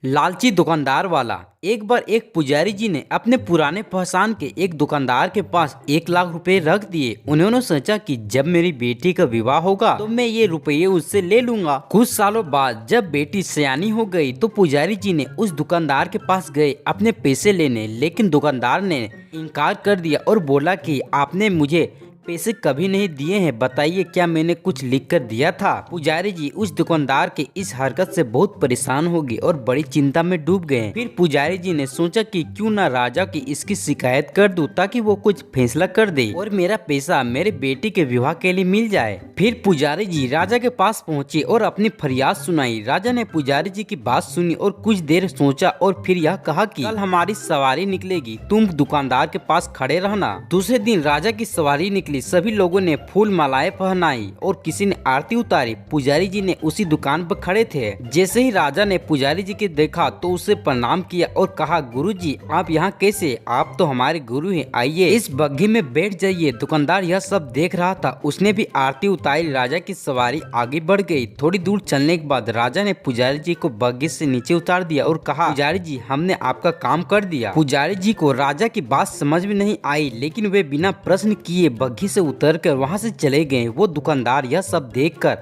लालची दुकानदार वाला। एक बार एक पुजारी जी ने अपने पुराने पहचान के एक दुकानदार के पास 1 लाख रुपए रख दिए। उन्होंने सोचा कि जब मेरी बेटी का विवाह होगा तो मैं ये रुपये उससे ले लूंगा। कुछ सालों बाद जब बेटी सयानी हो गई तो पुजारी जी ने उस दुकानदार के पास गए अपने पैसे लेने, लेकिन दुकानदार ने इनकार कर दिया और बोला कि आपने मुझे पैसे कभी नहीं दिए हैं, बताइए क्या मैंने कुछ लिख कर दिया था। पुजारी जी उस दुकानदार के इस हरकत से बहुत परेशान हो गए और बड़ी चिंता में डूब गए। फिर पुजारी जी ने सोचा कि क्यों ना राजा की इसकी शिकायत कर दूं ताकि वो कुछ फैसला कर दे और मेरा पैसा मेरे बेटी के विवाह के लिए मिल जाए। फिर पुजारी जी राजा के पास पहुँचे और अपनी फरियाद सुनाई। राजा ने पुजारी जी की बात सुनी और कुछ देर सोचा और फिर यह कहा कि कल हमारी सवारी निकलेगी, तुम दुकानदार के पास खड़े रहना। दूसरे दिन राजा की सवारी निकली। सभी लोगों ने फूल मालाएं पहनाई और किसी ने आरती उतारी। पुजारी जी ने उसी दुकान पर खड़े थे। जैसे ही राजा ने पुजारी जी के देखा तो उसे प्रणाम किया और कहा, गुरुजी आप यहाँ कैसे? आप तो हमारे गुरु हैं, आइए इस बग्घी में बैठ जाइए। दुकानदार यह सब देख रहा था, उसने भी आरती उतारी। राजा की सवारी आगे बढ़ गई। थोड़ी दूर चलने के बाद राजा ने पुजारी जी को बग्घी से नीचे उतार दिया और कहा, पुजारी जी हमने आपका काम कर दिया। पुजारी जी को राजा की बात समझ में नहीं आई, लेकिन वे बिना प्रश्न किए बग्घी से उतरकर वहां से चले गए। वो दुकानदार यह सब देखकर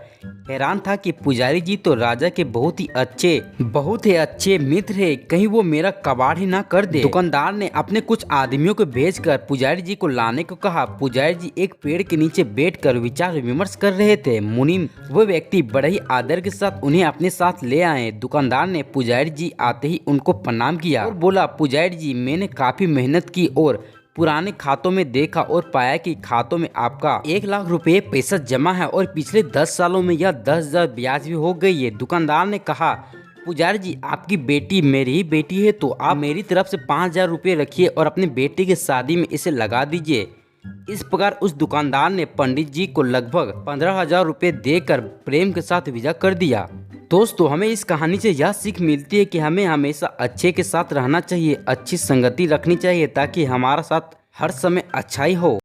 हैरान था कि पुजारी जी तो राजा के बहुत ही अच्छे मित्र है, कहीं वो मेरा कबाड़ ही ना कर दे। दुकानदार ने अपने कुछ आदमियों को भेजकर पुजारी जी को लाने को कहा। पुजारी जी एक पेड़ के नीचे बैठकर विचार विमर्श कर रहे थे। मुनीम वो व्यक्ति बड़े ही आदर के साथ उन्हें अपने साथ ले आए। दुकानदार ने पुजारी जी आते ही उनको प्रणाम किया और बोला, पुजारी जी मैंने काफी मेहनत की और पुराने खातों में देखा और पाया कि खातों में आपका 1 लाख रुपए पैसा जमा है और पिछले 10 सालों में यह 10,000 ब्याज भी हो गई है। दुकानदार ने कहा, पुजारी जी आपकी बेटी मेरी ही बेटी है, तो आप मेरी तरफ से 5,000 रुपये रखिए और अपनी बेटी की शादी में इसे लगा दीजिए। इस प्रकार उस दुकानदार ने पंडित जी को लगभग 15,000 रुपये देकर प्रेम के साथ विदा कर दिया। दोस्तों हमें इस कहानी से यह सीख मिलती है कि हमें हमेशा अच्छे के साथ रहना चाहिए, अच्छी संगति रखनी चाहिए ताकि हमारा साथ हर समय अच्छा ही हो।